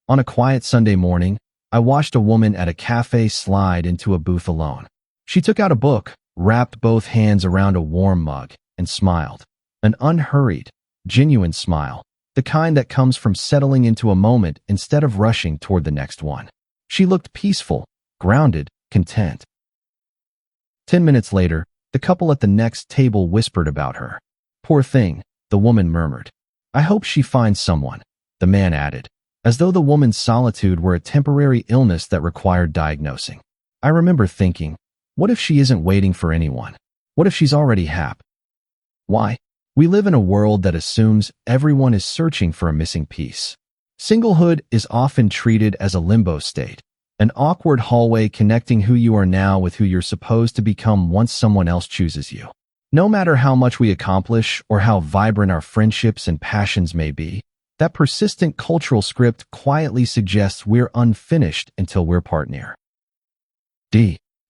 On a quiet Sunday morning, I watched a woman at a cafe slide into a booth alone. She took out a book, wrapped both hands around a warm mug, and smiled. An unhurried, genuine smile, the kind that comes from settling into a moment instead of rushing toward the next one. She looked peaceful, grounded, content. 10 minutes later, the couple at the next table whispered about her. "Poor thing," the woman murmured. "I hope she finds someone," the man added, as though the woman's solitude were a temporary illness that required diagnosing. I remember thinking, what if she isn't waiting for anyone? What if she's already happy? Why? We live in a world that assumes everyone is searching for a missing piece. Singlehood is often treated as a limbo state, an awkward hallway connecting who you are now with who you're supposed to become once someone else chooses you. No matter how much we accomplish or how vibrant our friendships and passions may be, that persistent cultural script quietly suggests we're unfinished until we're partner.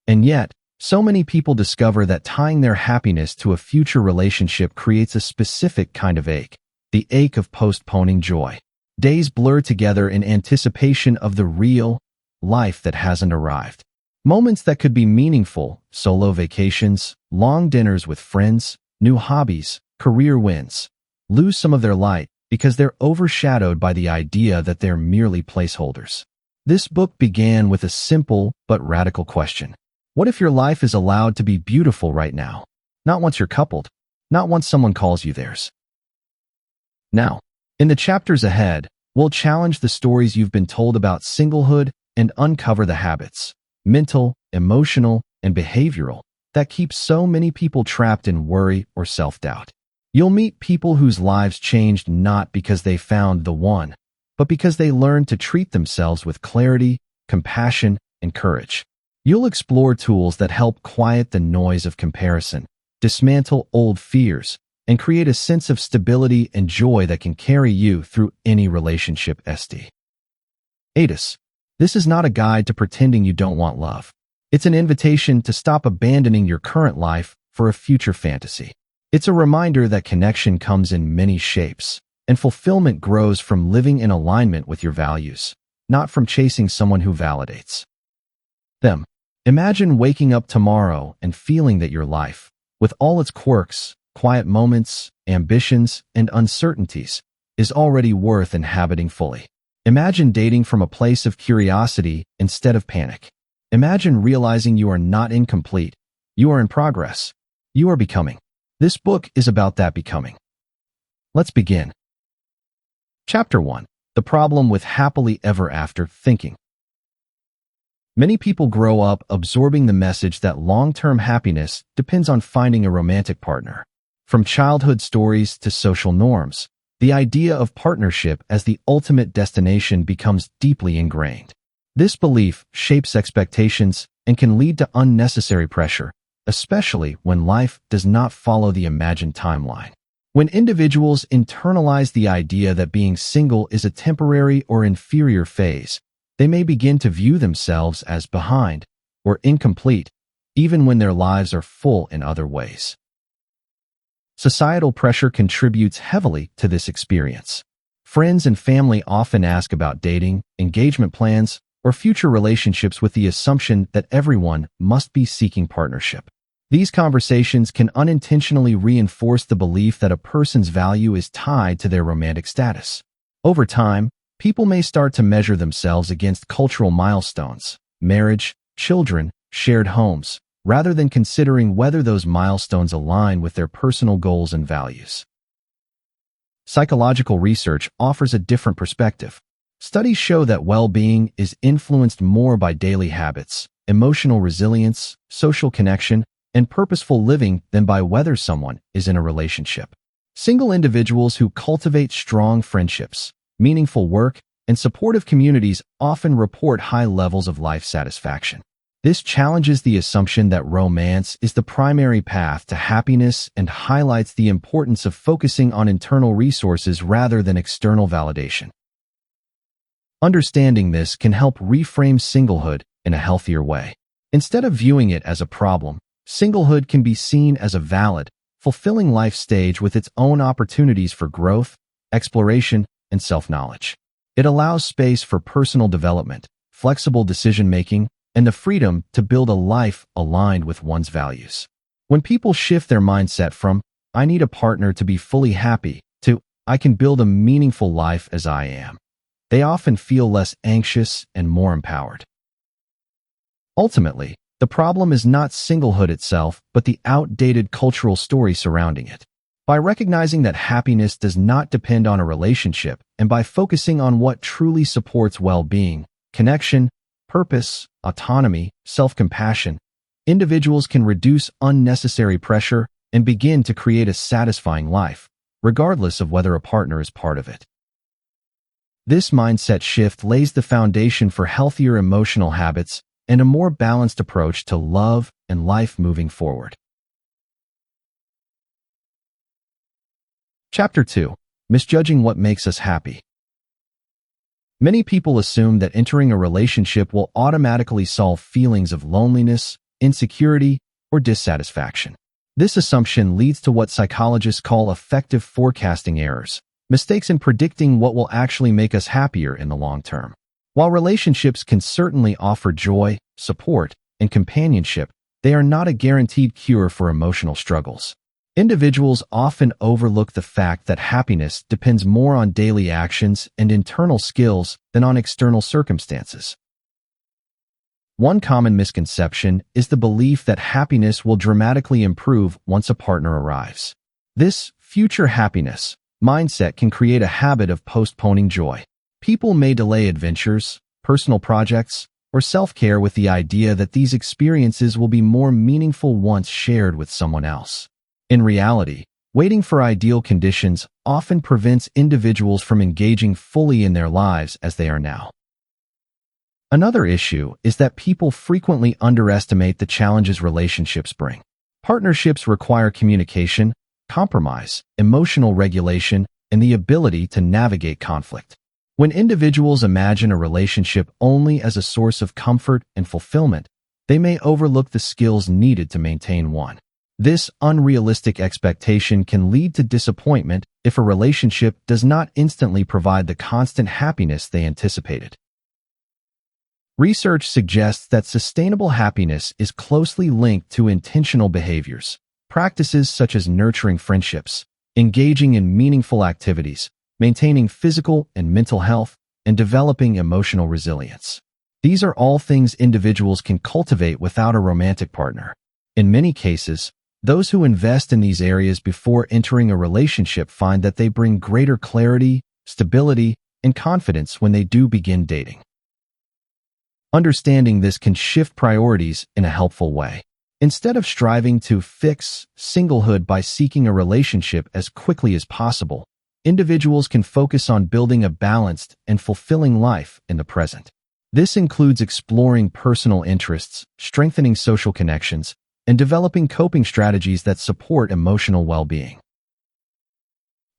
And yet, so many people discover that tying their happiness to a future relationship creates a specific kind of ache, the ache of postponing joy. Days blur together in anticipation of the real life that hasn't arrived. Moments that could be meaningful, solo vacations, long dinners with friends, new hobbies, career wins, lose some of their light because they're overshadowed by the idea that they're merely placeholders. This book began with a simple but radical question. What if your life is allowed to be beautiful right now? Not once you're coupled, not once someone calls you theirs. Now, in the chapters ahead, we'll challenge the stories you've been told about singlehood and uncover the habits, mental, emotional, and behavioral, that keep so many people trapped in worry or self-doubt. You'll meet people whose lives changed not because they found the one, but because they learned to treat themselves with clarity, compassion, and courage. You'll explore tools that help quiet the noise of comparison, dismantle old fears, and create a sense of stability and joy that can carry you through any relationship. This is not a guide to pretending you don't want love. It's an invitation to stop abandoning your current life for a future fantasy. It's a reminder that connection comes in many shapes, and fulfillment grows from living in alignment with your values, not from chasing someone who validates them. Imagine waking up tomorrow and feeling that your life, with all its quirks, quiet moments, ambitions, and uncertainties, is already worth inhabiting fully. Imagine dating from a place of curiosity instead of panic. Imagine realizing you are not incomplete, you are in progress, you are becoming. This book is about that becoming. Let's begin. Chapter 1. The Problem with Happily Ever After Thinking. Many people grow up absorbing the message that long-term happiness depends on finding a romantic partner. From childhood stories to social norms, the idea of partnership as the ultimate destination becomes deeply ingrained. This belief shapes expectations and can lead to unnecessary pressure, especially when life does not follow the imagined timeline. When individuals internalize the idea that being single is a temporary or inferior phase, they may begin to view themselves as behind or incomplete, even when their lives are full in other ways. Societal pressure contributes heavily to this experience. Friends and family often ask about dating, engagement plans, or future relationships with the assumption that everyone must be seeking partnership. These conversations can unintentionally reinforce the belief that a person's value is tied to their romantic status. Over time, people may start to measure themselves against cultural milestones, marriage, children, shared homes, rather than considering whether those milestones align with their personal goals and values. Psychological research offers a different perspective. Studies show that well-being is influenced more by daily habits, emotional resilience, social connection, and purposeful living than by whether someone is in a relationship. Single individuals who cultivate strong friendships, meaningful work, and supportive communities often report high levels of life satisfaction. This challenges the assumption that romance is the primary path to happiness and highlights the importance of focusing on internal resources rather than external validation. Understanding this can help reframe singlehood in a healthier way. Instead of viewing it as a problem, singlehood can be seen as a valid, fulfilling life stage with its own opportunities for growth, exploration, and self-knowledge. It allows space for personal development, flexible decision-making, and the freedom to build a life aligned with one's values. When people shift their mindset from, "I need a partner to be fully happy," to, "I can build a meaningful life as I am," they often feel less anxious and more empowered. Ultimately, the problem is not singlehood itself, but the outdated cultural story surrounding it. By recognizing that happiness does not depend on a relationship, and by focusing on what truly supports well-being, connection, purpose, autonomy, self-compassion, individuals can reduce unnecessary pressure and begin to create a satisfying life, regardless of whether a partner is part of it. This mindset shift lays the foundation for healthier emotional habits and a more balanced approach to love and life moving forward. Chapter 2. Misjudging what makes us happy. Many people assume that entering a relationship will automatically solve feelings of loneliness, insecurity, or dissatisfaction. This assumption leads to what psychologists call affective forecasting errors, mistakes in predicting what will actually make us happier in the long term. While relationships can certainly offer joy, support, and companionship, they are not a guaranteed cure for emotional struggles. Individuals often overlook the fact that happiness depends more on daily actions and internal skills than on external circumstances. One common misconception is the belief that happiness will dramatically improve once a partner arrives. This future happiness mindset can create a habit of postponing joy. People may delay adventures, personal projects, or self-care with the idea that these experiences will be more meaningful once shared with someone else. In reality, waiting for ideal conditions often prevents individuals from engaging fully in their lives as they are now. Another issue is that people frequently underestimate the challenges relationships bring. Partnerships require communication, compromise, emotional regulation, and the ability to navigate conflict. When individuals imagine a relationship only as a source of comfort and fulfillment, they may overlook the skills needed to maintain one. This unrealistic expectation can lead to disappointment if a relationship does not instantly provide the constant happiness they anticipated. Research suggests that sustainable happiness is closely linked to intentional behaviors, practices such as nurturing friendships, engaging in meaningful activities, maintaining physical and mental health, and developing emotional resilience. These are all things individuals can cultivate without a romantic partner. In many cases, those who invest in these areas before entering a relationship find that they bring greater clarity, stability, and confidence when they do begin dating. Understanding this can shift priorities in a helpful way. Instead of striving to fix singlehood by seeking a relationship as quickly as possible, individuals can focus on building a balanced and fulfilling life in the present. This includes exploring personal interests, strengthening social connections, and developing coping strategies that support emotional well-being.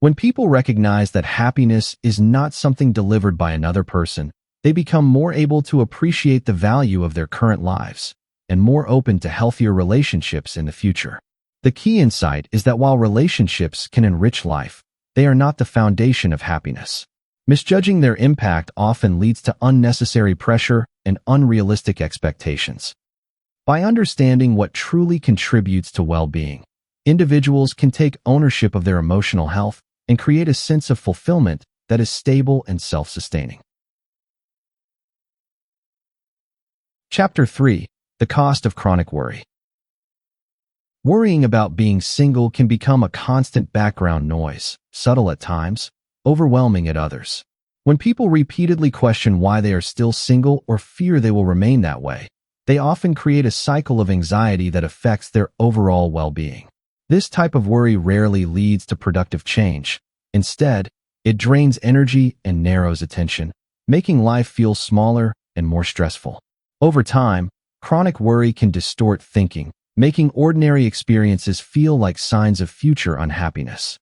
When people recognize that happiness is not something delivered by another person, they become more able to appreciate the value of their current lives and more open to healthier relationships in the future. The key insight is that while relationships can enrich life, they are not the foundation of happiness. Misjudging their impact often leads to unnecessary pressure and unrealistic expectations. By understanding what truly contributes to well-being, individuals can take ownership of their emotional health and create a sense of fulfillment that is stable and self-sustaining. Chapter 3. The Cost of Chronic Worry. Worrying about being single can become a constant background noise, subtle at times, overwhelming at others. When people repeatedly question why they are still single or fear they will remain that way, they often create a cycle of anxiety that affects their overall well-being. This type of worry rarely leads to productive change. Instead, it drains energy and narrows attention, making life feel smaller and more stressful. Over time, chronic worry can distort thinking, making ordinary experiences feel like signs of future unhappiness.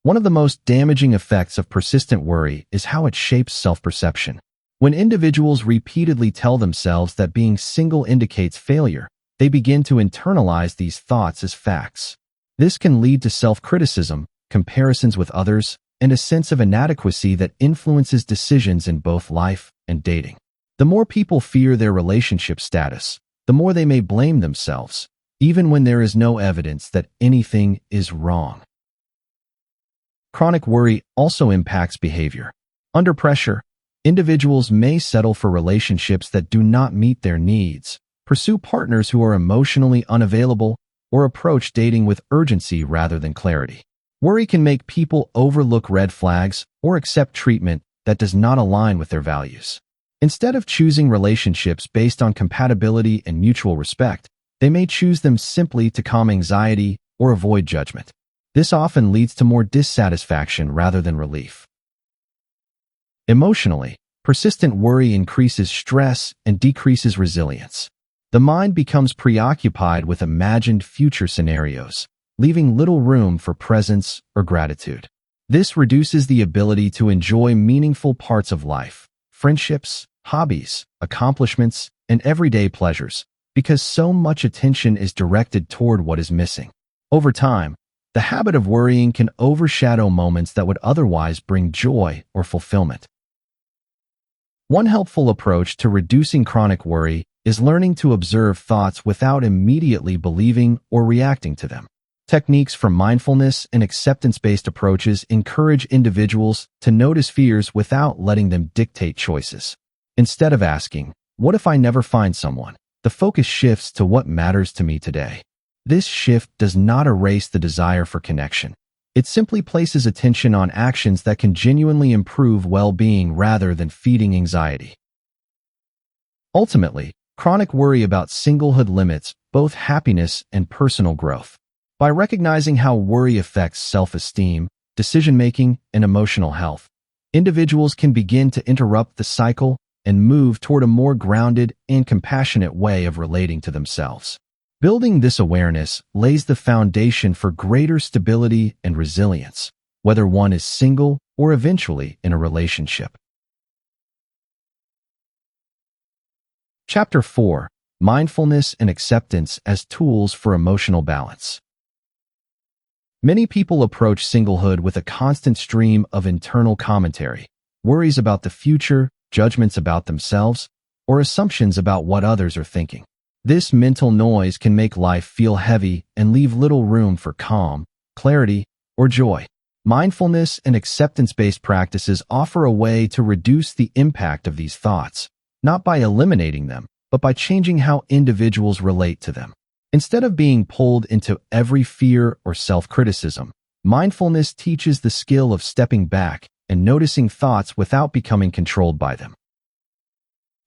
One of the most damaging effects of persistent worry is how it shapes self-perception. When individuals repeatedly tell themselves that being single indicates failure, they begin to internalize these thoughts as facts. This can lead to self-criticism, comparisons with others, and a sense of inadequacy that influences decisions in both life and dating. The more people fear their relationship status, the more they may blame themselves, even when there is no evidence that anything is wrong. Chronic worry also impacts behavior. Under pressure, individuals may settle for relationships that do not meet their needs, pursue partners who are emotionally unavailable, or approach dating with urgency rather than clarity. Worry can make people overlook red flags or accept treatment that does not align with their values. Instead of choosing relationships based on compatibility and mutual respect, they may choose them simply to calm anxiety or avoid judgment. This often leads to more dissatisfaction rather than relief. Emotionally, persistent worry increases stress and decreases resilience. The mind becomes preoccupied with imagined future scenarios, leaving little room for presence or gratitude. This reduces the ability to enjoy meaningful parts of life, friendships, hobbies, accomplishments, and everyday pleasures, because so much attention is directed toward what is missing. Over time, the habit of worrying can overshadow moments that would otherwise bring joy or fulfillment. One helpful approach to reducing chronic worry is learning to observe thoughts without immediately believing or reacting to them. Techniques from mindfulness and acceptance-based approaches encourage individuals to notice fears without letting them dictate choices. Instead of asking, "What if I never find someone?" the focus shifts to what matters to me today. This shift does not erase the desire for connection. It simply places attention on actions that can genuinely improve well-being rather than feeding anxiety. Ultimately, chronic worry about singlehood limits both happiness and personal growth. By recognizing how worry affects self-esteem, decision-making, and emotional health, individuals can begin to interrupt the cycle and move toward a more grounded and compassionate way of relating to themselves. Building this awareness lays the foundation for greater stability and resilience, whether one is single or eventually in a relationship. Chapter 4: Mindfulness and Acceptance as Tools for Emotional Balance. Many people approach singlehood with a constant stream of internal commentary, worries about the future, judgments about themselves, or assumptions about what others are thinking. This mental noise can make life feel heavy and leave little room for calm, clarity, or joy. Mindfulness and acceptance-based practices offer a way to reduce the impact of these thoughts, not by eliminating them, but by changing how individuals relate to them. Instead of being pulled into every fear or self-criticism, mindfulness teaches the skill of stepping back and noticing thoughts without becoming controlled by them.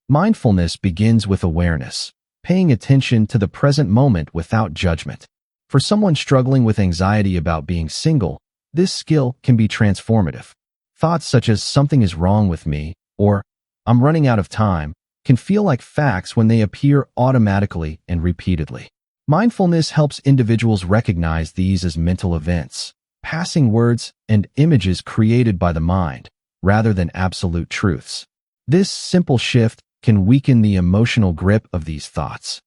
Mindfulness begins with awareness, paying attention to the present moment without judgment. For someone struggling with anxiety about being single, this skill can be transformative. Thoughts such as "something is wrong with me" or "I'm running out of time" can feel like facts when they appear automatically and repeatedly. Mindfulness helps individuals recognize these as mental events, passing words and images created by the mind, rather than absolute truths. This simple shift can weaken the emotional grip of these thoughts.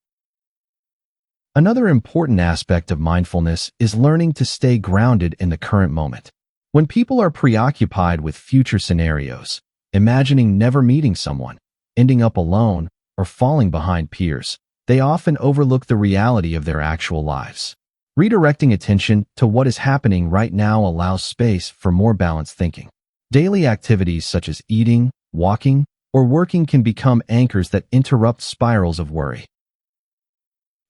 Another important aspect of mindfulness is learning to stay grounded in the current moment. When people are preoccupied with future scenarios, imagining never meeting someone, ending up alone, or falling behind peers, they often overlook the reality of their actual lives. Redirecting attention to what is happening right now allows space for more balanced thinking. Daily activities such as eating, walking, or working can become anchors that interrupt spirals of worry.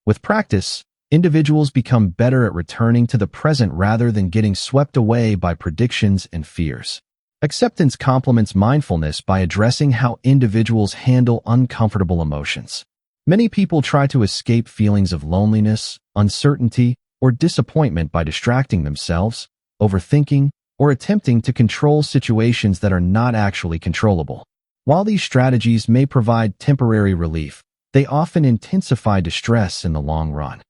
With practice, individuals become better at returning to the present rather than getting swept away by predictions and fears. Acceptance complements mindfulness by addressing how individuals handle uncomfortable emotions. Many people try to escape feelings of loneliness, uncertainty, or disappointment by distracting themselves, overthinking, or attempting to control situations that are not actually controllable. While these strategies may provide temporary relief, they often intensify distress in the long run.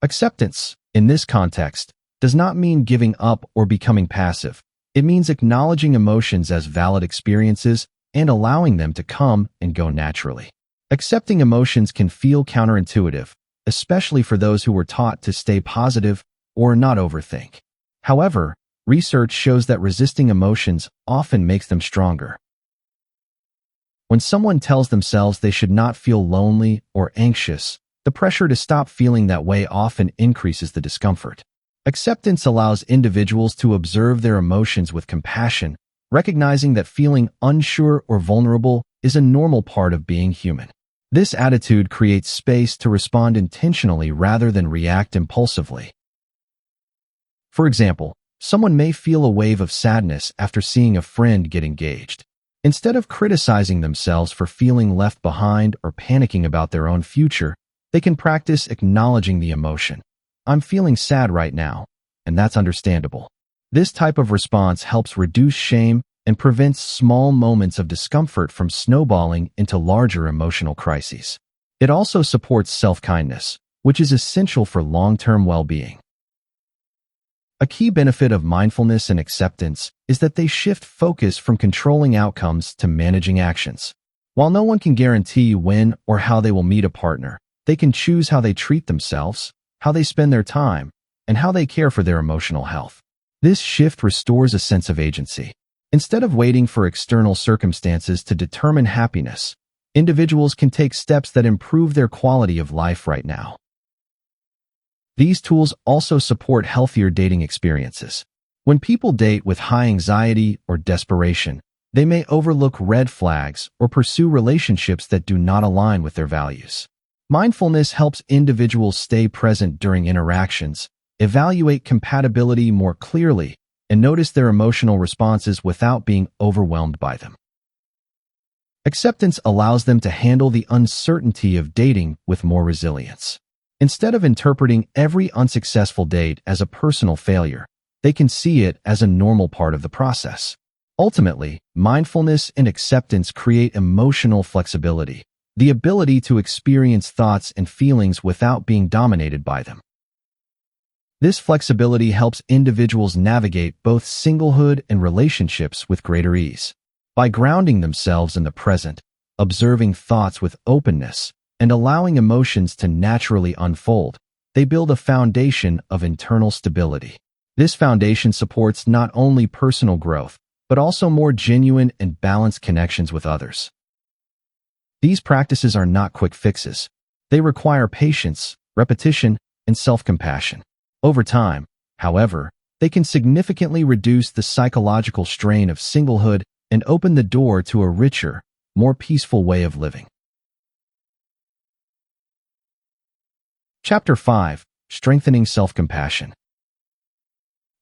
Acceptance, in this context, does not mean giving up or becoming passive. It means acknowledging emotions as valid experiences and allowing them to come and go naturally. Accepting emotions can feel counterintuitive, especially for those who were taught to stay positive or not overthink. However, Research shows that resisting emotions often makes them stronger. When someone tells themselves they should not feel lonely or anxious, the pressure to stop feeling that way often increases the discomfort. Acceptance allows individuals to observe their emotions with compassion, recognizing that feeling unsure or vulnerable is a normal part of being human. This attitude creates space to respond intentionally rather than react impulsively. For example, someone may feel a wave of sadness after seeing a friend get engaged. Instead of criticizing themselves for feeling left behind or panicking about their own future, they can practice acknowledging the emotion. I'm feeling sad right now, and that's understandable. This type of response helps reduce shame and prevents small moments of discomfort from snowballing into larger emotional crises. It also supports self-kindness, which is essential for long-term well-being. A key benefit of mindfulness and acceptance is that they shift focus from controlling outcomes to managing actions. While no one can guarantee when or how they will meet a partner, they can choose how they treat themselves, how they spend their time, and how they care for their emotional health. This shift restores a sense of agency. Instead of waiting for external circumstances to determine happiness, individuals can take steps that improve their quality of life right now. These tools also support healthier dating experiences. When people date with high anxiety or desperation, they may overlook red flags or pursue relationships that do not align with their values. Mindfulness helps individuals stay present during interactions, evaluate compatibility more clearly, and notice their emotional responses without being overwhelmed by them. Acceptance allows them to handle the uncertainty of dating with more resilience. Instead of interpreting every unsuccessful date as a personal failure, they can see it as a normal part of the process. Ultimately, mindfulness and acceptance create emotional flexibility, the ability to experience thoughts and feelings without being dominated by them. This flexibility helps individuals navigate both singlehood and relationships with greater ease. By grounding themselves in the present, observing thoughts with openness, and allowing emotions to naturally unfold, they build a foundation of internal stability. This foundation supports not only personal growth, but also more genuine and balanced connections with others. These practices are not quick fixes. They require patience, repetition, and self-compassion. Over time, however, they can significantly reduce the psychological strain of singlehood and open the door to a richer, more peaceful way of living. Chapter 5. Strengthening Self-Compassion.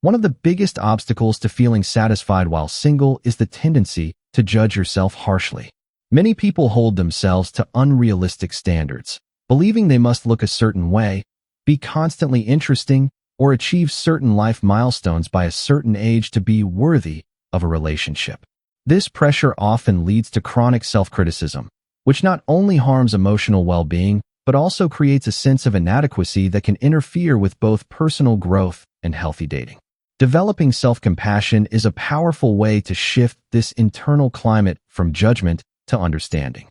One of the biggest obstacles to feeling satisfied while single is the tendency to judge yourself harshly. Many people hold themselves to unrealistic standards, believing they must look a certain way, be constantly interesting, or achieve certain life milestones by a certain age to be worthy of a relationship. This pressure often leads to chronic self-criticism, which not only harms emotional well-being, but also creates a sense of inadequacy that can interfere with both personal growth and healthy dating. Developing self-compassion is a powerful way to shift this internal climate from judgment to understanding.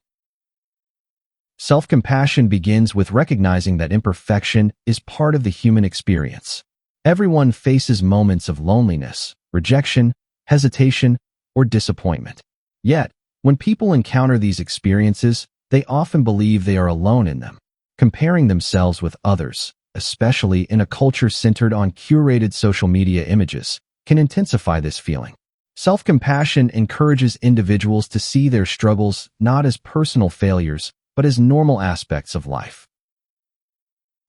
Self-compassion begins with recognizing that imperfection is part of the human experience. Everyone faces moments of loneliness, rejection, hesitation, or disappointment. Yet, when people encounter these experiences, they often believe they are alone in them. Comparing themselves with others, especially in a culture centered on curated social media images, can intensify this feeling. Self-compassion encourages individuals to see their struggles not as personal failures, but as normal aspects of life.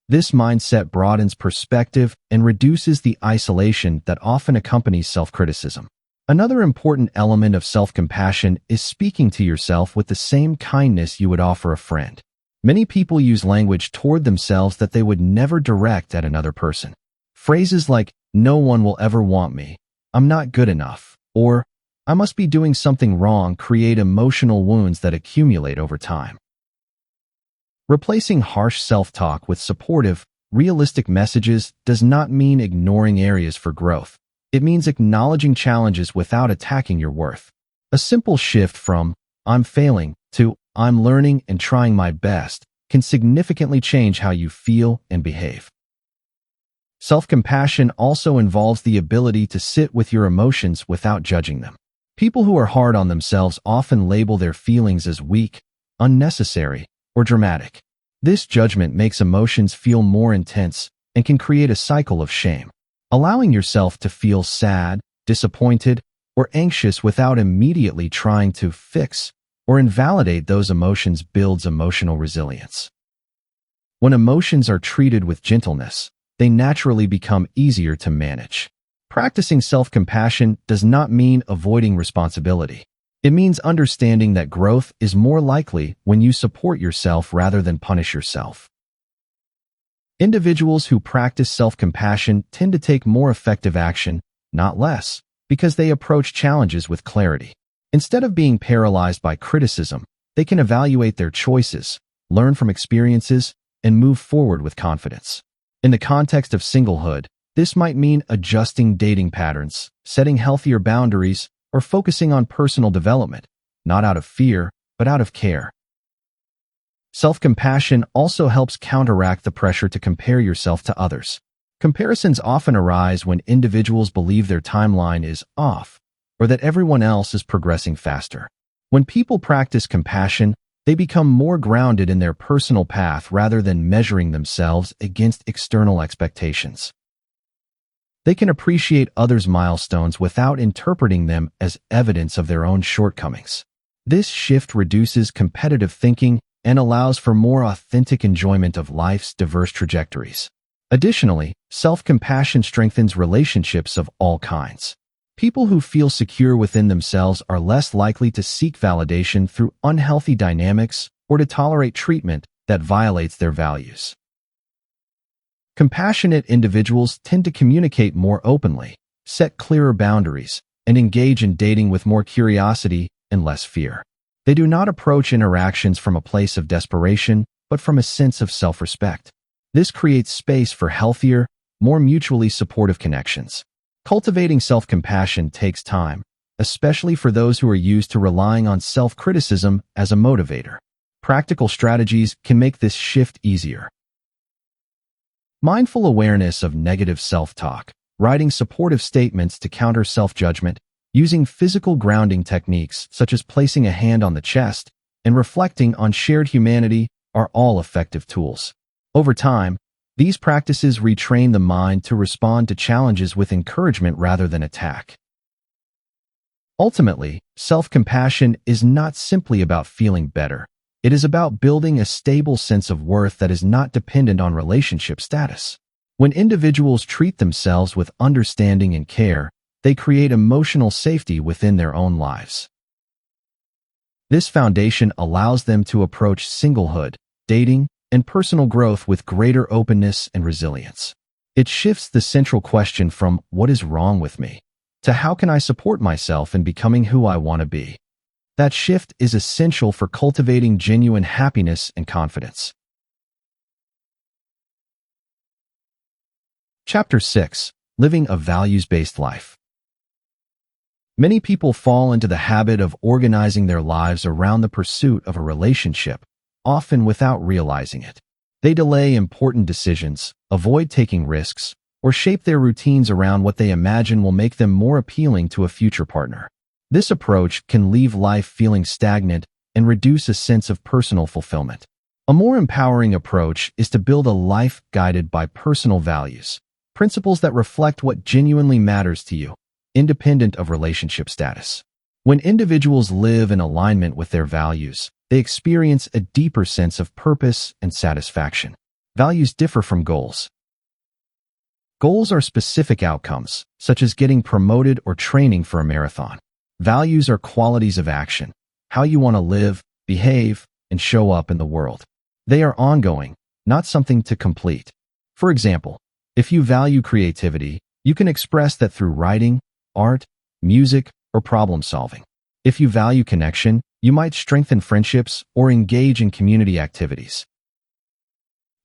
This mindset broadens perspective and reduces the isolation that often accompanies self-criticism. Another important element of self-compassion is speaking to yourself with the same kindness you would offer a friend. Many people use language toward themselves that they would never direct at another person. Phrases like, "No one will ever want me," "I'm not good enough," or "I must be doing something wrong" create emotional wounds that accumulate over time. Replacing harsh self-talk with supportive, realistic messages does not mean ignoring areas for growth. It means acknowledging challenges without attacking your worth. A simple shift from "I'm failing" to "I'm learning and trying my best" can significantly change how you feel and behave. Self-compassion also involves the ability to sit with your emotions without judging them. People who are hard on themselves often label their feelings as weak, unnecessary, or dramatic. This judgment makes emotions feel more intense and can create a cycle of shame. Allowing yourself to feel sad, disappointed, or anxious without immediately trying to fix or invalidate those emotions builds emotional resilience. When emotions are treated with gentleness, they naturally become easier to manage. Practicing self-compassion does not mean avoiding responsibility. It means understanding that growth is more likely when you support yourself rather than punish yourself. Individuals who practice self-compassion tend to take more effective action, not less, because they approach challenges with clarity. Instead of being paralyzed by criticism, they can evaluate their choices, learn from experiences, and move forward with confidence. In the context of singlehood, this might mean adjusting dating patterns, setting healthier boundaries, or focusing on personal development, not out of fear, but out of care. Self-compassion also helps counteract the pressure to compare yourself to others. Comparisons often arise when individuals believe their timeline is off, or that everyone else is progressing faster. When people practice compassion, they become more grounded in their personal path rather than measuring themselves against external expectations. They can appreciate others' milestones without interpreting them as evidence of their own shortcomings. This shift reduces competitive thinking and allows for more authentic enjoyment of life's diverse trajectories. Additionally, self-compassion strengthens relationships of all kinds. People who feel secure within themselves are less likely to seek validation through unhealthy dynamics or to tolerate treatment that violates their values. Compassionate individuals tend to communicate more openly, set clearer boundaries, and engage in dating with more curiosity and less fear. They do not approach interactions from a place of desperation, but from a sense of self-respect. This creates space for healthier, more mutually supportive connections. Cultivating self-compassion takes time, especially for those who are used to relying on self-criticism as a motivator. Practical strategies can make this shift easier. Mindful awareness of negative self-talk, writing supportive statements to counter self-judgment, using physical grounding techniques such as placing a hand on the chest, and reflecting on shared humanity are all effective tools. Over time, these practices retrain the mind to respond to challenges with encouragement rather than attack. Ultimately, self-compassion is not simply about feeling better. It is about building a stable sense of worth that is not dependent on relationship status. When individuals treat themselves with understanding and care, they create emotional safety within their own lives. This foundation allows them to approach singlehood, dating, and personal growth with greater openness and resilience. It shifts the central question from "what is wrong with me?" to "how can I support myself in becoming who I want to be?" That shift is essential for cultivating genuine happiness and confidence. Chapter 6. Living a values-based life. Many people fall into the habit of organizing their lives around the pursuit of a relationship, often without realizing it. They delay important decisions, avoid taking risks, or shape their routines around what they imagine will make them more appealing to a future partner. This approach can leave life feeling stagnant and reduce a sense of personal fulfillment. A more empowering approach is to build a life guided by personal values, principles that reflect what genuinely matters to you, independent of relationship status. When individuals live in alignment with their values, they experience a deeper sense of purpose and satisfaction. Values differ from goals. Goals are specific outcomes, such as getting promoted or training for a marathon. Values are qualities of action, how you want to live, behave, and show up in the world. They are ongoing, not something to complete. For example, if you value creativity, you can express that through writing, art, music, or problem solving. If you value connection, you might strengthen friendships or engage in community activities.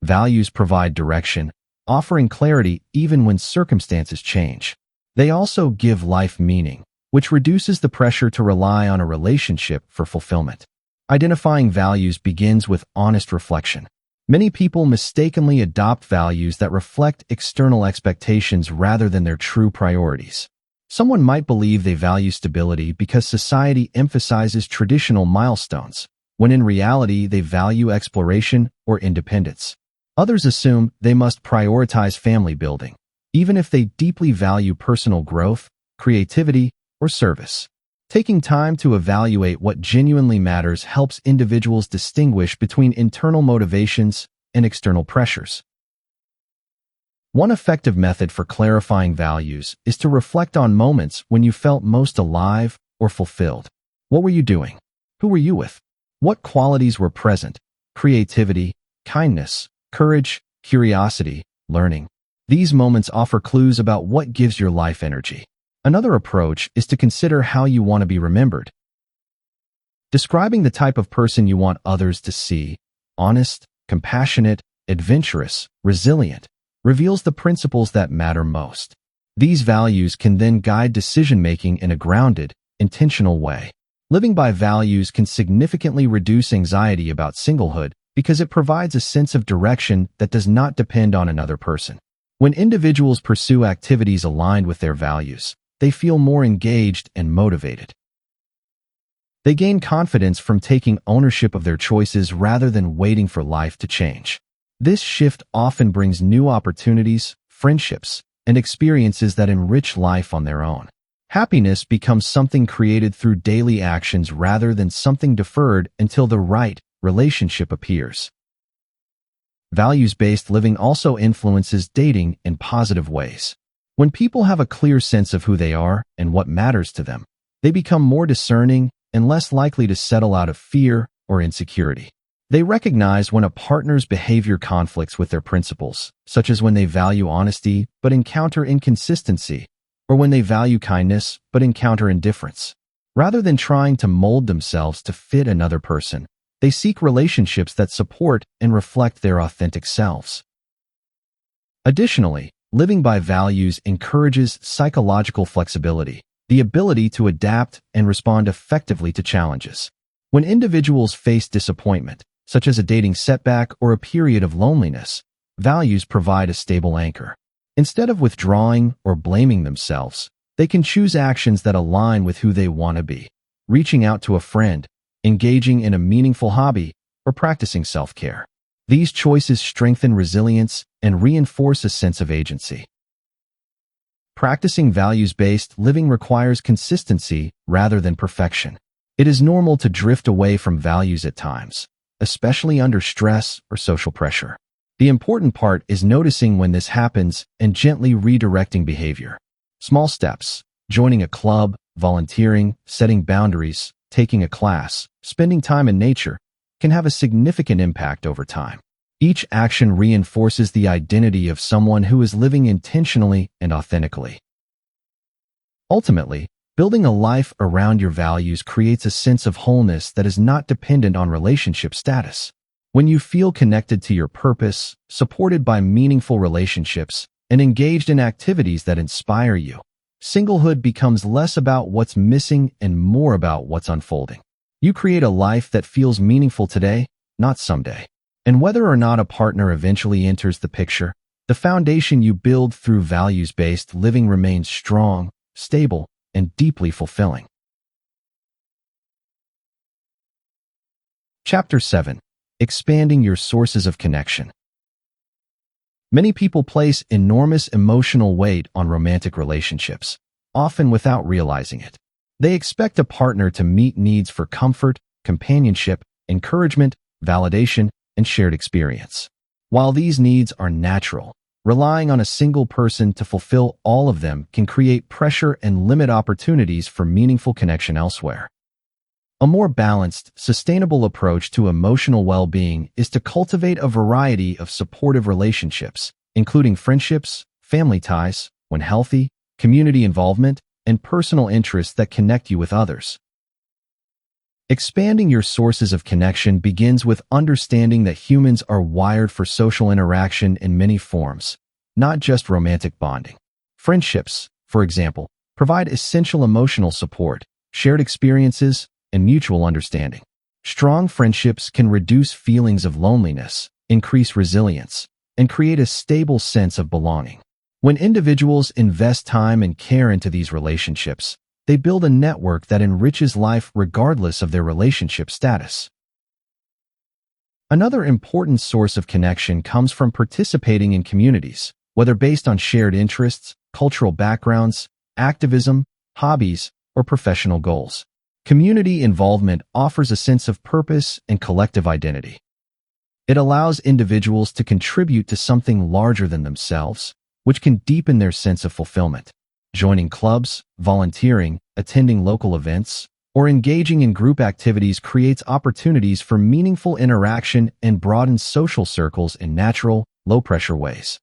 Values provide direction, offering clarity even when circumstances change. They also give life meaning, which reduces the pressure to rely on a relationship for fulfillment. Identifying values begins with honest reflection. Many people mistakenly adopt values that reflect external expectations rather than their true priorities. Someone might believe they value stability because society emphasizes traditional milestones, when in reality they value exploration or independence. Others assume they must prioritize family building, even if they deeply value personal growth, creativity, or service. Taking time to evaluate what genuinely matters helps individuals distinguish between internal motivations and external pressures. One effective method for clarifying values is to reflect on moments when you felt most alive or fulfilled. What were you doing? Who were you with? What qualities were present? Creativity, kindness, courage, curiosity, learning. These moments offer clues about what gives your life energy. Another approach is to consider how you want to be remembered. Describing the type of person you want others to see, honest, compassionate, adventurous, resilient, reveals the principles that matter most. These values can then guide decision-making in a grounded, intentional way. Living by values can significantly reduce anxiety about singlehood because it provides a sense of direction that does not depend on another person. When individuals pursue activities aligned with their values, they feel more engaged and motivated. They gain confidence from taking ownership of their choices rather than waiting for life to change. This shift often brings new opportunities, friendships, and experiences that enrich life on their own. Happiness becomes something created through daily actions rather than something deferred until the right relationship appears. Values-based living also influences dating in positive ways. When people have a clear sense of who they are and what matters to them, they become more discerning and less likely to settle out of fear or insecurity. They recognize when a partner's behavior conflicts with their principles, such as when they value honesty but encounter inconsistency, or when they value kindness but encounter indifference. Rather than trying to mold themselves to fit another person, they seek relationships that support and reflect their authentic selves. Additionally, living by values encourages psychological flexibility, the ability to adapt and respond effectively to challenges. When individuals face disappointment, such as a dating setback or a period of loneliness, values provide a stable anchor. Instead of withdrawing or blaming themselves, they can choose actions that align with who they want to be, reaching out to a friend, engaging in a meaningful hobby, or practicing self-care. These choices strengthen resilience and reinforce a sense of agency. Practicing values-based living requires consistency rather than perfection. It is normal to drift away from values at times, especially under stress or social pressure. The important part is noticing when this happens and gently redirecting behavior. Small steps, joining a club, volunteering, setting boundaries, taking a class, spending time in nature, can have a significant impact over time. Each action reinforces the identity of someone who is living intentionally and authentically. Ultimately, building a life around your values creates a sense of wholeness that is not dependent on relationship status. When you feel connected to your purpose, supported by meaningful relationships, and engaged in activities that inspire you, singlehood becomes less about what's missing and more about what's unfolding. You create a life that feels meaningful today, not someday. And whether or not a partner eventually enters the picture, the foundation you build through values-based living remains strong, stable, and deeply fulfilling. Chapter 7. Expanding your sources of connection. Many people place enormous emotional weight on romantic relationships, often without realizing it. They expect a partner to meet needs for comfort, companionship, encouragement, validation, and shared experience. While these needs are natural, relying on a single person to fulfill all of them can create pressure and limit opportunities for meaningful connection elsewhere. A more balanced, sustainable approach to emotional well-being is to cultivate a variety of supportive relationships, including friendships, family ties, when healthy, community involvement, and personal interests that connect you with others. Expanding your sources of connection begins with understanding that humans are wired for social interaction in many forms, not just romantic bonding. Friendships, for example, provide essential emotional support, shared experiences, and mutual understanding. Strong friendships can reduce feelings of loneliness, increase resilience, and create a stable sense of belonging. When individuals invest time and care into these relationships, they build a network that enriches life regardless of their relationship status. Another important source of connection comes from participating in communities, whether based on shared interests, cultural backgrounds, activism, hobbies, or professional goals. Community involvement offers a sense of purpose and collective identity. It allows individuals to contribute to something larger than themselves, which can deepen their sense of fulfillment. Joining clubs, volunteering, attending local events, or engaging in group activities creates opportunities for meaningful interaction and broadens social circles in natural, low-pressure ways.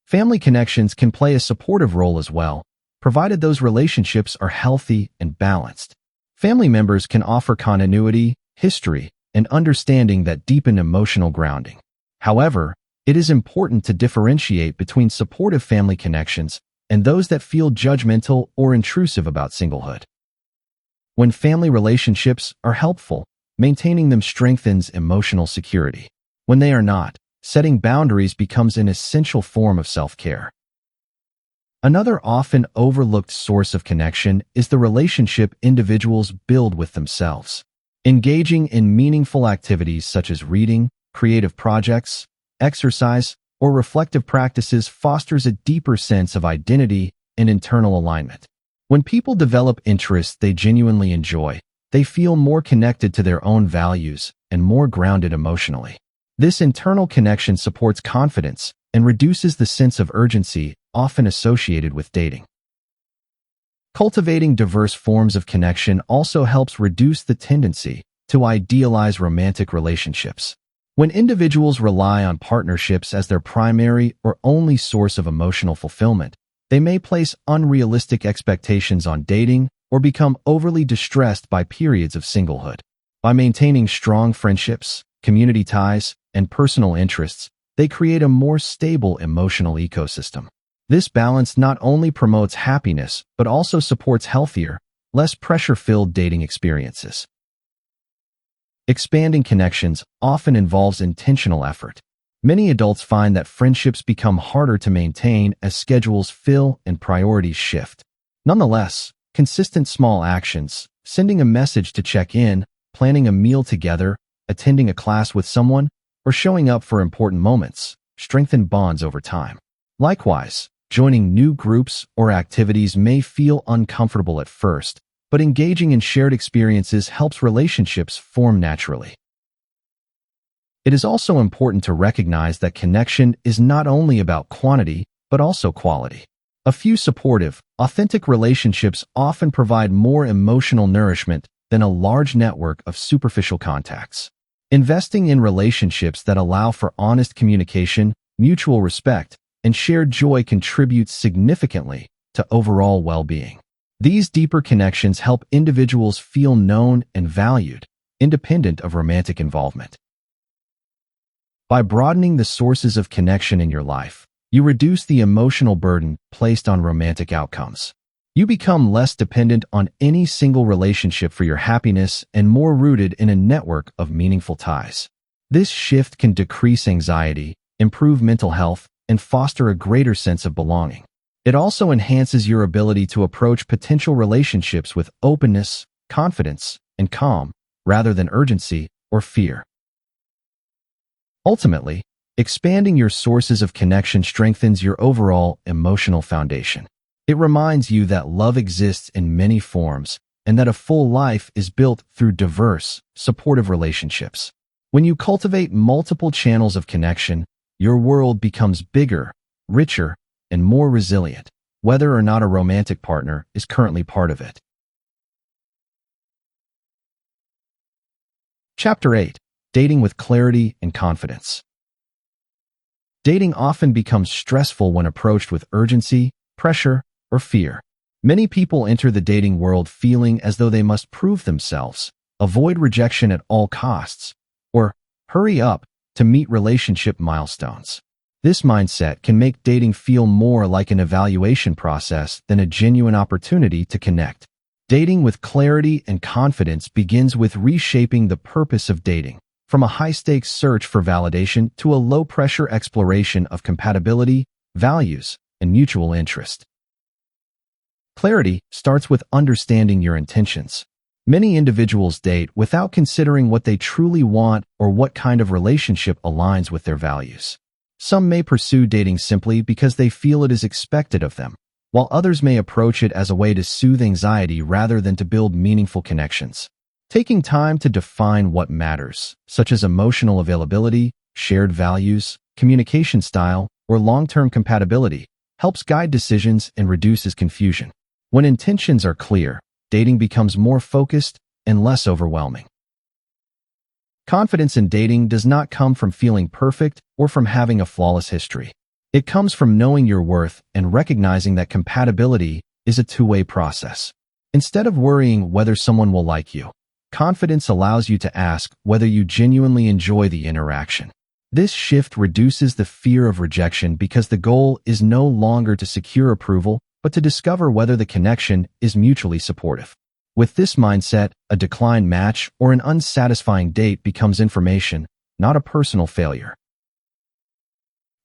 Family connections can play a supportive role as well, provided those relationships are healthy and balanced. Family members can offer continuity, history, and understanding that deepen emotional grounding. However, it is important to differentiate between supportive family connections and those that feel judgmental or intrusive about singlehood. When family relationships are helpful, maintaining them strengthens emotional security. When they are not, setting boundaries becomes an essential form of self-care. Another often overlooked source of connection is the relationship individuals build with themselves. Engaging in meaningful activities such as reading, creative projects, exercise, or reflective practices fosters a deeper sense of identity and internal alignment. When people develop interests they genuinely enjoy, they feel more connected to their own values and more grounded emotionally. This internal connection supports confidence and reduces the sense of urgency often associated with dating. Cultivating diverse forms of connection also helps reduce the tendency to idealize romantic relationships. When individuals rely on partnerships as their primary or only source of emotional fulfillment, they may place unrealistic expectations on dating or become overly distressed by periods of singlehood. By maintaining strong friendships, community ties, and personal interests, they create a more stable emotional ecosystem. This balance not only promotes happiness, but also supports healthier, less pressure-filled dating experiences. Expanding connections often involves intentional effort. Many adults find that friendships become harder to maintain as schedules fill and priorities shift. Nonetheless, consistent small actions, sending a message to check in, planning a meal together, attending a class with someone, or showing up for important moments, strengthen bonds over time. Likewise, joining new groups or activities may feel uncomfortable at first, but engaging in shared experiences helps relationships form naturally. It is also important to recognize that connection is not only about quantity, but also quality. A few supportive, authentic relationships often provide more emotional nourishment than a large network of superficial contacts. Investing in relationships that allow for honest communication, mutual respect, and shared joy contributes significantly to overall well-being. These deeper connections help individuals feel known and valued, independent of romantic involvement. By broadening the sources of connection in your life, you reduce the emotional burden placed on romantic outcomes. You become less dependent on any single relationship for your happiness and more rooted in a network of meaningful ties. This shift can decrease anxiety, improve mental health, and foster a greater sense of belonging. It also enhances your ability to approach potential relationships with openness, confidence, and calm, rather than urgency or fear. Ultimately, expanding your sources of connection strengthens your overall emotional foundation. It reminds you that love exists in many forms and that a full life is built through diverse, supportive relationships. When you cultivate multiple channels of connection, your world becomes bigger, richer, and more resilient, whether or not a romantic partner is currently part of it. Chapter 8. Dating with Clarity and Confidence. Dating often becomes stressful when approached with urgency, pressure, or fear. Many people enter the dating world feeling as though they must prove themselves, avoid rejection at all costs, or hurry up to meet relationship milestones. This mindset can make dating feel more like an evaluation process than a genuine opportunity to connect. Dating with clarity and confidence begins with reshaping the purpose of dating, from a high-stakes search for validation to a low-pressure exploration of compatibility, values, and mutual interest. Clarity starts with understanding your intentions. Many individuals date without considering what they truly want or what kind of relationship aligns with their values. Some may pursue dating simply because they feel it is expected of them, while others may approach it as a way to soothe anxiety rather than to build meaningful connections. Taking time to define what matters, such as emotional availability, shared values, communication style, or long-term compatibility, helps guide decisions and reduces confusion. When intentions are clear, dating becomes more focused and less overwhelming. Confidence in dating does not come from feeling perfect or from having a flawless history. It comes from knowing your worth and recognizing that compatibility is a two-way process. Instead of worrying whether someone will like you, confidence allows you to ask whether you genuinely enjoy the interaction. This shift reduces the fear of rejection because the goal is no longer to secure approval, but to discover whether the connection is mutually supportive. With this mindset, a declined match or an unsatisfying date becomes information, not a personal failure.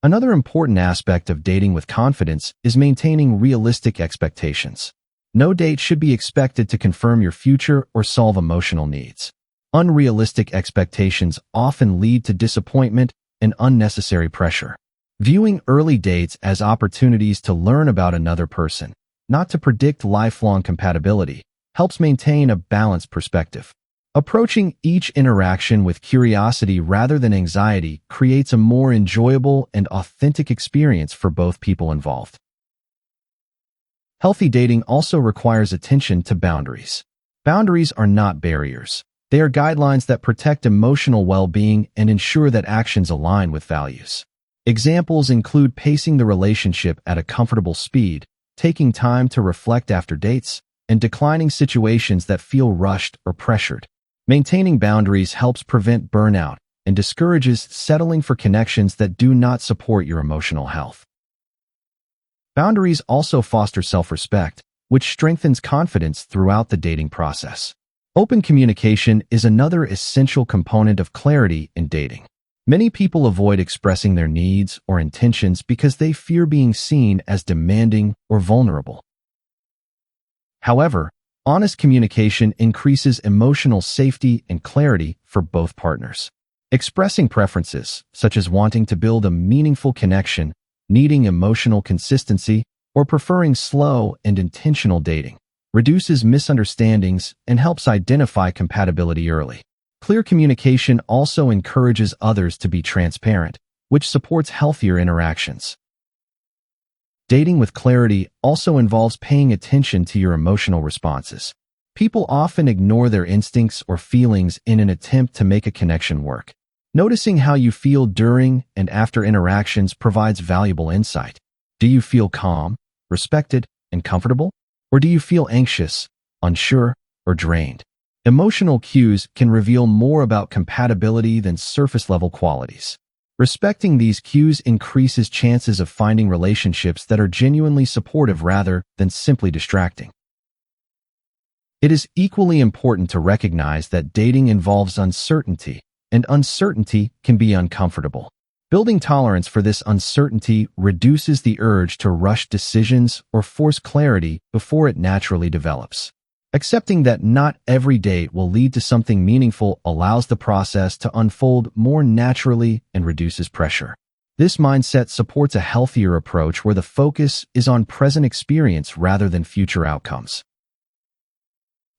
Another important aspect of dating with confidence is maintaining realistic expectations. No date should be expected to confirm your future or solve emotional needs. Unrealistic expectations often lead to disappointment and unnecessary pressure. Viewing early dates as opportunities to learn about another person, not to predict lifelong compatibility, helps maintain a balanced perspective. Approaching each interaction with curiosity rather than anxiety creates a more enjoyable and authentic experience for both people involved. Healthy dating also requires attention to boundaries. Boundaries are not barriers. They are guidelines that protect emotional well-being and ensure that actions align with values. Examples include pacing the relationship at a comfortable speed, taking time to reflect after dates, and declining situations that feel rushed or pressured. Maintaining boundaries helps prevent burnout and discourages settling for connections that do not support your emotional health. Boundaries also foster self-respect, which strengthens confidence throughout the dating process. Open communication is another essential component of clarity in dating. Many people avoid expressing their needs or intentions because they fear being seen as demanding or vulnerable. However, honest communication increases emotional safety and clarity for both partners. Expressing preferences, such as wanting to build a meaningful connection, needing emotional consistency, or preferring slow and intentional dating, reduces misunderstandings and helps identify compatibility early. Clear communication also encourages others to be transparent, which supports healthier interactions. Dating with clarity also involves paying attention to your emotional responses. People often ignore their instincts or feelings in an attempt to make a connection work. Noticing how you feel during and after interactions provides valuable insight. Do you feel calm, respected, and comfortable? Or do you feel anxious, unsure, or drained? Emotional cues can reveal more about compatibility than surface-level qualities. Respecting these cues increases chances of finding relationships that are genuinely supportive rather than simply distracting. It is equally important to recognize that dating involves uncertainty, and uncertainty can be uncomfortable. Building tolerance for this uncertainty reduces the urge to rush decisions or force clarity before it naturally develops. Accepting that not every date will lead to something meaningful allows the process to unfold more naturally and reduces pressure. This mindset supports a healthier approach where the focus is on present experience rather than future outcomes.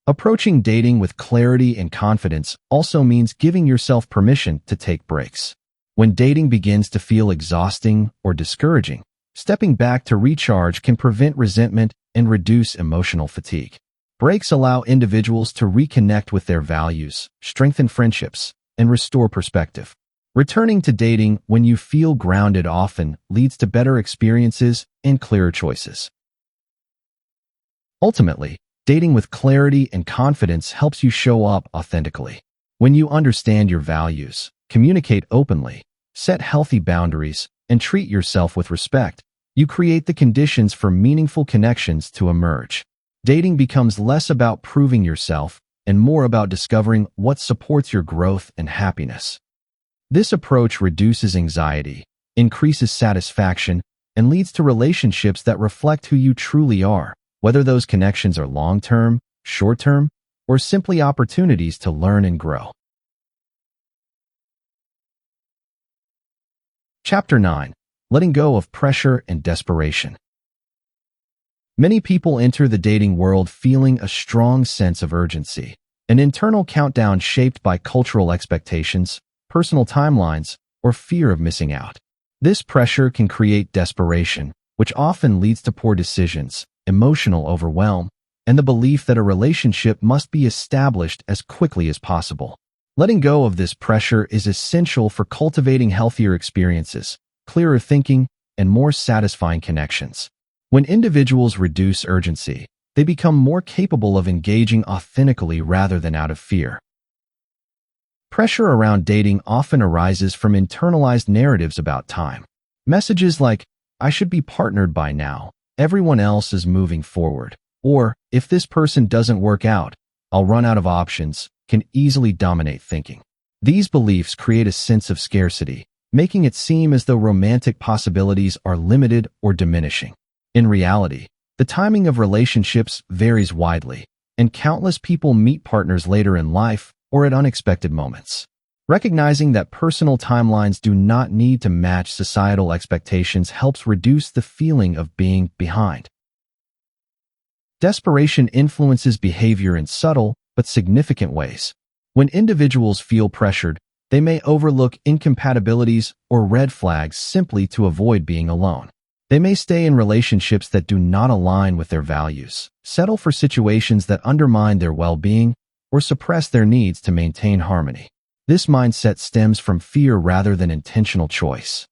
Approaching dating with clarity and confidence also means giving yourself permission to take breaks. When dating begins to feel exhausting or discouraging, stepping back to recharge can prevent resentment and reduce emotional fatigue. Breaks allow individuals to reconnect with their values, strengthen friendships, and restore perspective. Returning to dating when you feel grounded often leads to better experiences and clearer choices. Ultimately, dating with clarity and confidence helps you show up authentically. When you understand your values, communicate openly, set healthy boundaries, and treat yourself with respect, you create the conditions for meaningful connections to emerge. Dating becomes less about proving yourself and more about discovering what supports your growth and happiness. This approach reduces anxiety, increases satisfaction, and leads to relationships that reflect who you truly are, whether those connections are long-term, short-term, or simply opportunities to learn and grow. Chapter 9. Letting go of pressure and desperation. Many people enter the dating world feeling a strong sense of urgency, an internal countdown shaped by cultural expectations, personal timelines, or fear of missing out. This pressure can create desperation, which often leads to poor decisions, emotional overwhelm, and the belief that a relationship must be established as quickly as possible. Letting go of this pressure is essential for cultivating healthier experiences, clearer thinking, and more satisfying connections. When individuals reduce urgency, they become more capable of engaging authentically rather than out of fear. Pressure around dating often arises from internalized narratives about time. Messages like, "I should be partnered by now, everyone else is moving forward," or, "If this person doesn't work out, I'll run out of options," can easily dominate thinking. These beliefs create a sense of scarcity, making it seem as though romantic possibilities are limited or diminishing. In reality, the timing of relationships varies widely, and countless people meet partners later in life or at unexpected moments. Recognizing that personal timelines do not need to match societal expectations helps reduce the feeling of being behind. Desperation influences behavior in subtle but significant ways. When individuals feel pressured, they may overlook incompatibilities or red flags simply to avoid being alone. They may stay in relationships that do not align with their values, settle for situations that undermine their well-being, or suppress their needs to maintain harmony. This mindset stems from fear rather than intentional choice.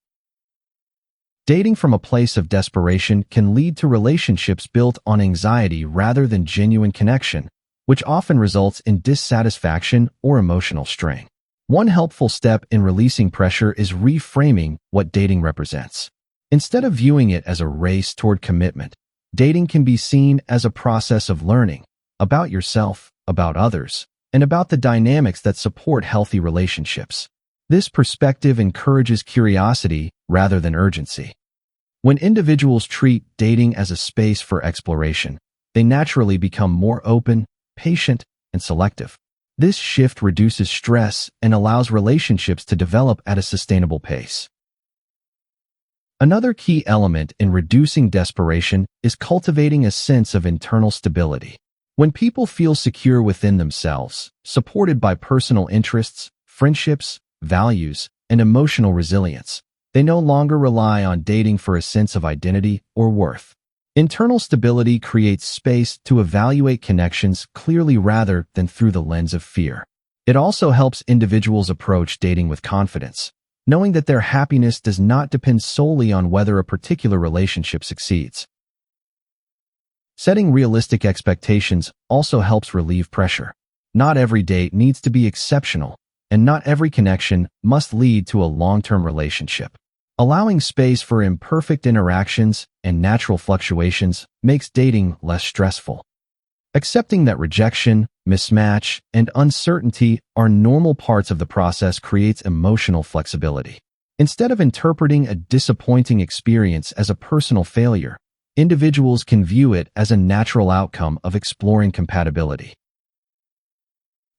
Dating from a place of desperation can lead to relationships built on anxiety rather than genuine connection, which often results in dissatisfaction or emotional strain. One helpful step in releasing pressure is reframing what dating represents. Instead of viewing it as a race toward commitment, dating can be seen as a process of learning about yourself, about others, and about the dynamics that support healthy relationships. This perspective encourages curiosity rather than urgency. When individuals treat dating as a space for exploration, they naturally become more open, patient, and selective. This shift reduces stress and allows relationships to develop at a sustainable pace. Another key element in reducing desperation is cultivating a sense of internal stability. When people feel secure within themselves, supported by personal interests, friendships, values, and emotional resilience, they no longer rely on dating for a sense of identity or worth. Internal stability creates space to evaluate connections clearly rather than through the lens of fear. It also helps individuals approach dating with confidence, knowing that their happiness does not depend solely on whether a particular relationship succeeds. Setting realistic expectations also helps relieve pressure. Not every date needs to be exceptional, and not every connection must lead to a long-term relationship. Allowing space for imperfect interactions and natural fluctuations makes dating less stressful. Accepting that rejection, mismatch, and uncertainty are normal parts of the process creates emotional flexibility. Instead of interpreting a disappointing experience as a personal failure, individuals can view it as a natural outcome of exploring compatibility.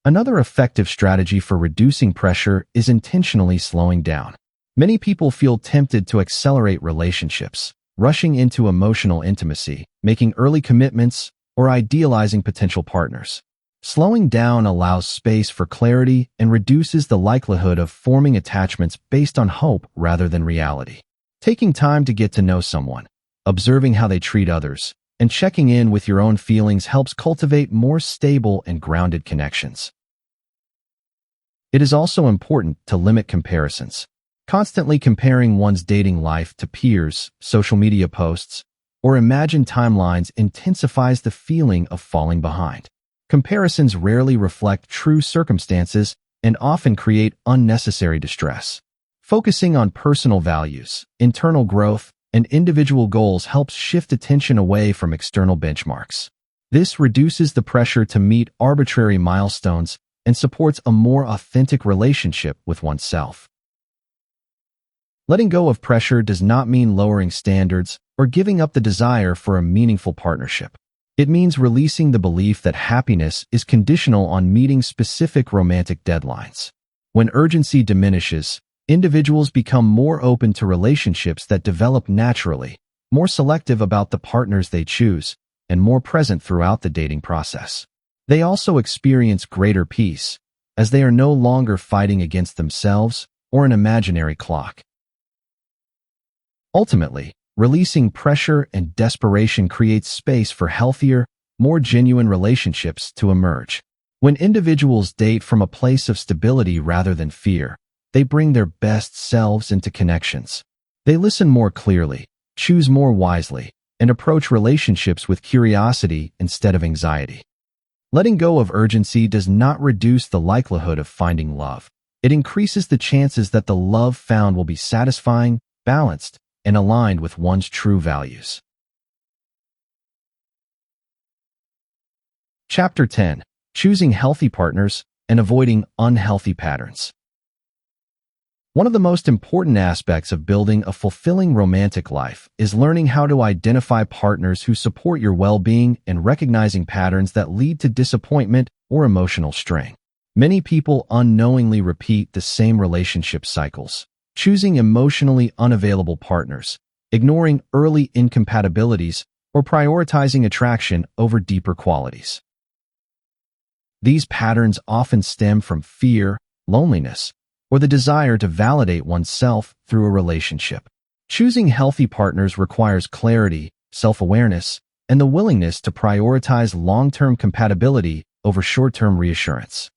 Another effective strategy for reducing pressure is intentionally slowing down. Many people feel tempted to accelerate relationships, rushing into emotional intimacy, making early commitments, or idealizing potential partners. Slowing down allows space for clarity and reduces the likelihood of forming attachments based on hope rather than reality. Taking time to get to know someone, observing how they treat others, and checking in with your own feelings helps cultivate more stable and grounded connections. It is also important to limit comparisons. Constantly comparing one's dating life to peers, social media posts, or imagined timelines intensifies the feeling of falling behind. Comparisons rarely reflect true circumstances and often create unnecessary distress. Focusing on personal values, internal growth, and individual goals helps shift attention away from external benchmarks. This reduces the pressure to meet arbitrary milestones and supports a more authentic relationship with oneself. Letting go of pressure does not mean lowering standards or giving up the desire for a meaningful partnership. It means releasing the belief that happiness is conditional on meeting specific romantic deadlines. When urgency diminishes, individuals become more open to relationships that develop naturally, more selective about the partners they choose, and more present throughout the dating process. They also experience greater peace, as they are no longer fighting against themselves or an imaginary clock. Ultimately, releasing pressure and desperation creates space for healthier, more genuine relationships to emerge. When individuals date from a place of stability rather than fear, they bring their best selves into connections. They listen more clearly, choose more wisely, and approach relationships with curiosity instead of anxiety. Letting go of urgency does not reduce the likelihood of finding love. It increases the chances that the love found will be satisfying, balanced, and aligned with one's true values. Chapter 10. Choosing healthy partners and avoiding unhealthy patterns. One of the most important aspects of building a fulfilling romantic life is learning how to identify partners who support your well-being and recognizing patterns that lead to disappointment or emotional strain. Many people unknowingly repeat the same relationship cycles, choosing emotionally unavailable partners, ignoring early incompatibilities, or prioritizing attraction over deeper qualities. These patterns often stem from fear, loneliness, or the desire to validate oneself through a relationship. Choosing healthy partners requires clarity, self-awareness, and the willingness to prioritize long-term compatibility over short-term reassurance.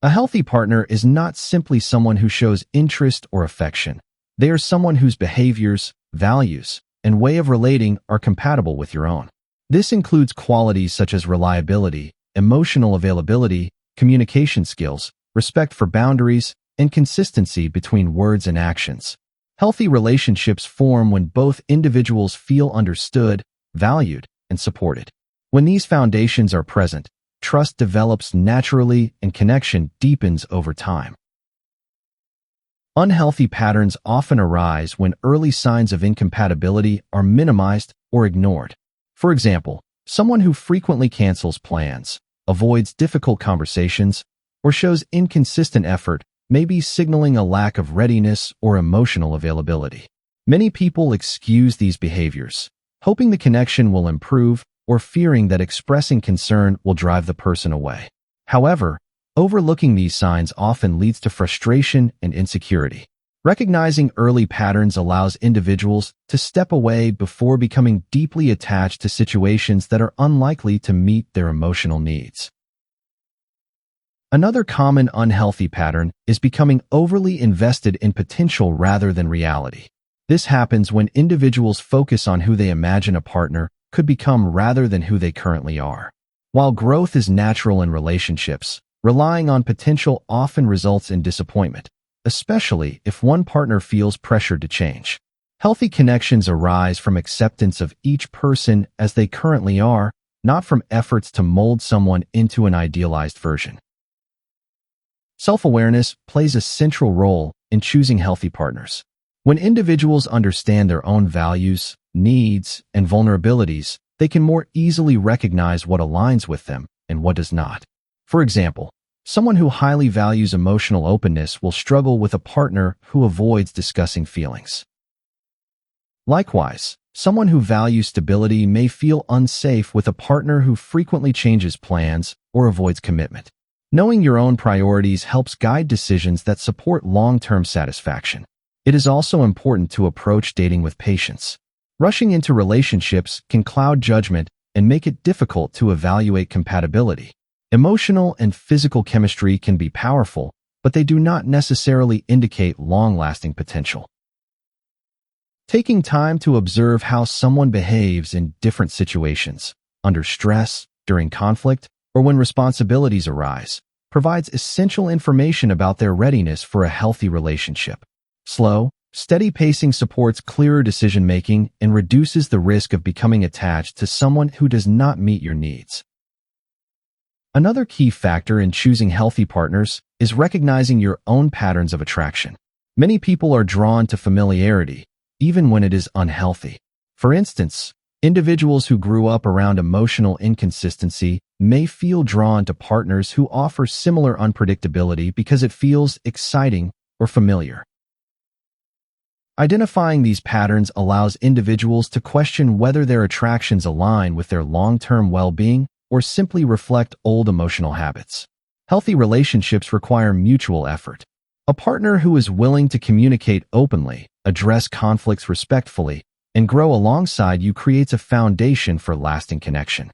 A healthy partner is not simply someone who shows interest or affection. They are someone whose behaviors, values, and way of relating are compatible with your own. This includes qualities such as reliability, emotional availability, communication skills, respect for boundaries, and consistency between words and actions. Healthy relationships form when both individuals feel understood, valued, and supported. When these foundations are present, trust develops naturally and connection deepens over time. Unhealthy patterns often arise when early signs of incompatibility are minimized or ignored. For example, someone who frequently cancels plans, avoids difficult conversations, or shows inconsistent effort may be signaling a lack of readiness or emotional availability. Many people excuse these behaviors, hoping the connection will improve or fearing that expressing concern will drive the person away. However, overlooking these signs often leads to frustration and insecurity. Recognizing early patterns allows individuals to step away before becoming deeply attached to situations that are unlikely to meet their emotional needs. Another common unhealthy pattern is becoming overly invested in potential rather than reality. This happens when individuals focus on who they imagine a partner could become rather than who they currently are. While growth is natural in relationships, relying on potential often results in disappointment, especially if one partner feels pressured to change. Healthy connections arise from acceptance of each person as they currently are, not from efforts to mold someone into an idealized version. Self-awareness plays a central role in choosing healthy partners. When individuals understand their own values, needs, and vulnerabilities, they can more easily recognize what aligns with them and what does not. For example, someone who highly values emotional openness will struggle with a partner who avoids discussing feelings. Likewise, someone who values stability may feel unsafe with a partner who frequently changes plans or avoids commitment. Knowing your own priorities helps guide decisions that support long-term satisfaction. It is also important to approach dating with patience. Rushing into relationships can cloud judgment and make it difficult to evaluate compatibility. Emotional and physical chemistry can be powerful, but they do not necessarily indicate long-lasting potential. Taking time to observe how someone behaves in different situations, under stress, during conflict, or when responsibilities arise, provides essential information about their readiness for a healthy relationship. Slow, Steady pacing supports clearer decision-making and reduces the risk of becoming attached to someone who does not meet your needs. Another key factor in choosing healthy partners is recognizing your own patterns of attraction. Many people are drawn to familiarity, even when it is unhealthy. For instance, individuals who grew up around emotional inconsistency may feel drawn to partners who offer similar unpredictability because it feels exciting or familiar. Identifying these patterns allows individuals to question whether their attractions align with their long-term well-being or simply reflect old emotional habits. Healthy relationships require mutual effort. A partner who is willing to communicate openly, address conflicts respectfully, and grow alongside you creates a foundation for lasting connection.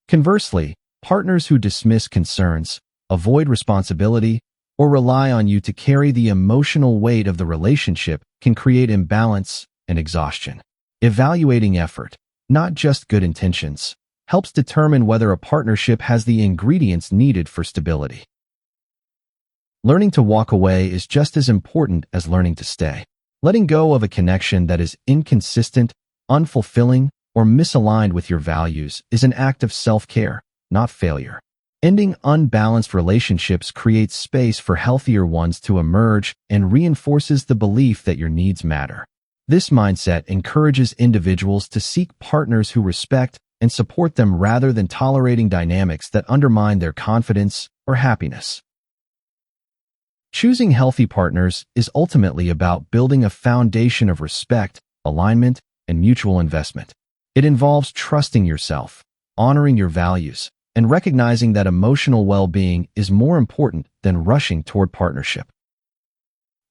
Conversely, partners who dismiss concerns, avoid responsibility, or rely on you to carry the emotional weight of the relationship can create imbalance and exhaustion. Evaluating effort, not just good intentions, helps determine whether a partnership has the ingredients needed for stability. Learning to walk away is just as important as learning to stay. Letting go of a connection that is inconsistent, unfulfilling, or misaligned with your values is an act of self-care, not failure. Ending unbalanced relationships creates space for healthier ones to emerge and reinforces the belief that your needs matter. This mindset encourages individuals to seek partners who respect and support them rather than tolerating dynamics that undermine their confidence or happiness. Choosing healthy partners is ultimately about building a foundation of respect, alignment, and mutual investment. It involves trusting yourself, honoring your values, and recognizing that emotional well-being is more important than rushing toward partnership.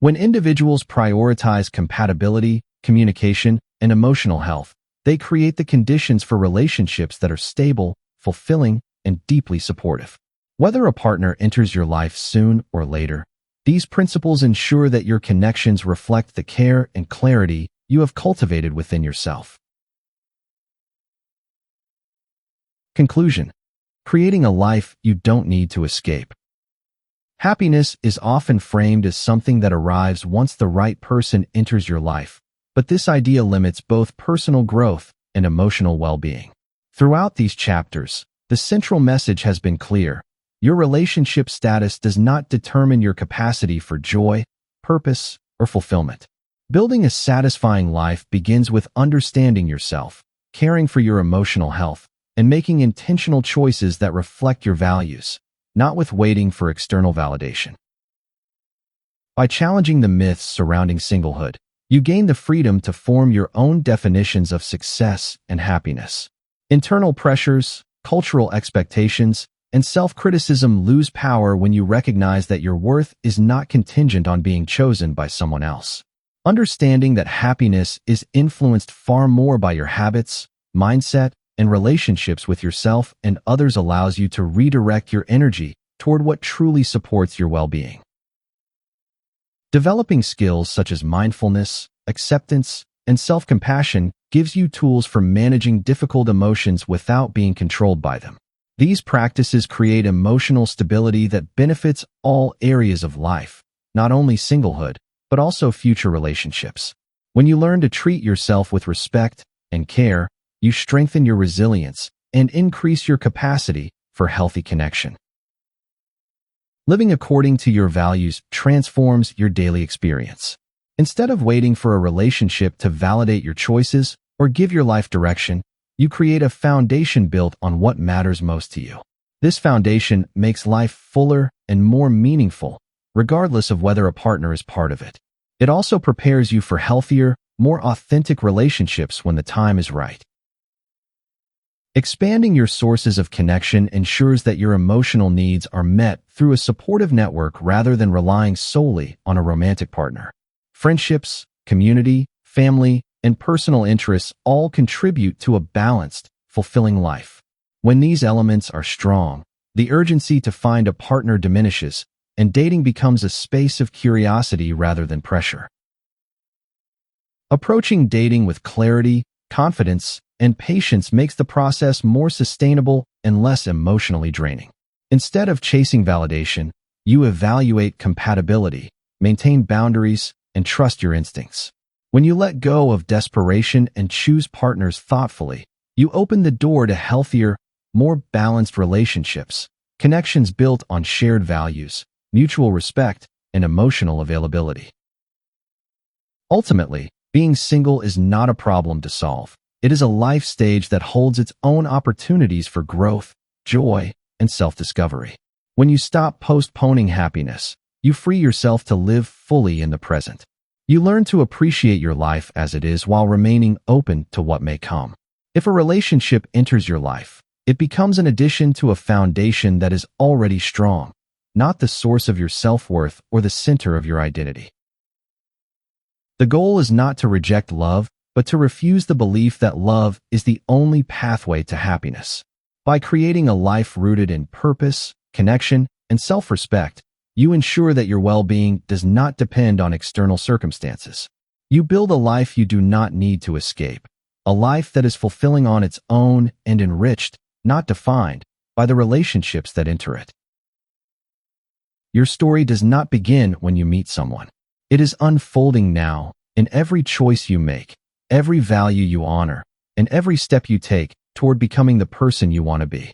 When individuals prioritize compatibility, communication, and emotional health, they create the conditions for relationships that are stable, fulfilling, and deeply supportive. Whether a partner enters your life soon or later, these principles ensure that your connections reflect the care and clarity you have cultivated within yourself. Conclusion: creating a life you don't need to escape. Happiness is often framed as something that arrives once the right person enters your life, but this idea limits both personal growth and emotional well-being. Throughout these chapters, the central message has been clear: your relationship status does not determine your capacity for joy, purpose, or fulfillment. Building a satisfying life begins with understanding yourself, caring for your emotional health, and making intentional choices that reflect your values, not with waiting for external validation. By challenging the myths surrounding singlehood, you gain the freedom to form your own definitions of success and happiness. Internal pressures, cultural expectations, and self-criticism lose power when you recognize that your worth is not contingent on being chosen by someone else. Understanding that happiness is influenced far more by your habits, mindset, and relationships with yourself and others allows you to redirect your energy toward what truly supports your well-being. Developing skills such as mindfulness, acceptance, and self-compassion gives you tools for managing difficult emotions without being controlled by them. These practices create emotional stability that benefits all areas of life, not only singlehood, but also future relationships. When you learn to treat yourself with respect and care, you strengthen your resilience and increase your capacity for healthy connection. Living according to your values transforms your daily experience. Instead of waiting for a relationship to validate your choices or give your life direction, you create a foundation built on what matters most to you. This foundation makes life fuller and more meaningful, regardless of whether a partner is part of it. It also prepares you for healthier, more authentic relationships when the time is right. Expanding your sources of connection ensures that your emotional needs are met through a supportive network rather than relying solely on a romantic partner. Friendships, community, family, and personal interests all contribute to a balanced, fulfilling life. When these elements are strong, the urgency to find a partner diminishes, and dating becomes a space of curiosity rather than pressure. Approaching dating with clarity, confidence, and patience makes the process more sustainable and less emotionally draining. Instead of chasing validation, you evaluate compatibility, maintain boundaries, and trust your instincts. When you let go of desperation and choose partners thoughtfully, you open the door to healthier, more balanced relationships, connections built on shared values, mutual respect, and emotional availability. Ultimately, being single is not a problem to solve. It is a life stage that holds its own opportunities for growth, joy, and self-discovery. When you stop postponing happiness, you free yourself to live fully in the present. You learn to appreciate your life as it is while remaining open to what may come. If a relationship enters your life, it becomes an addition to a foundation that is already strong, not the source of your self-worth or the center of your identity. The goal is not to reject love, but to refuse the belief that love is the only pathway to happiness. By creating a life rooted in purpose, connection, and self-respect, you ensure that your well-being does not depend on external circumstances. You build a life you do not need to escape, a life that is fulfilling on its own and enriched, not defined, by the relationships that enter it. Your story does not begin when you meet someone. It is unfolding now, in every choice you make, every value you honor, and every step you take toward becoming the person you want to be.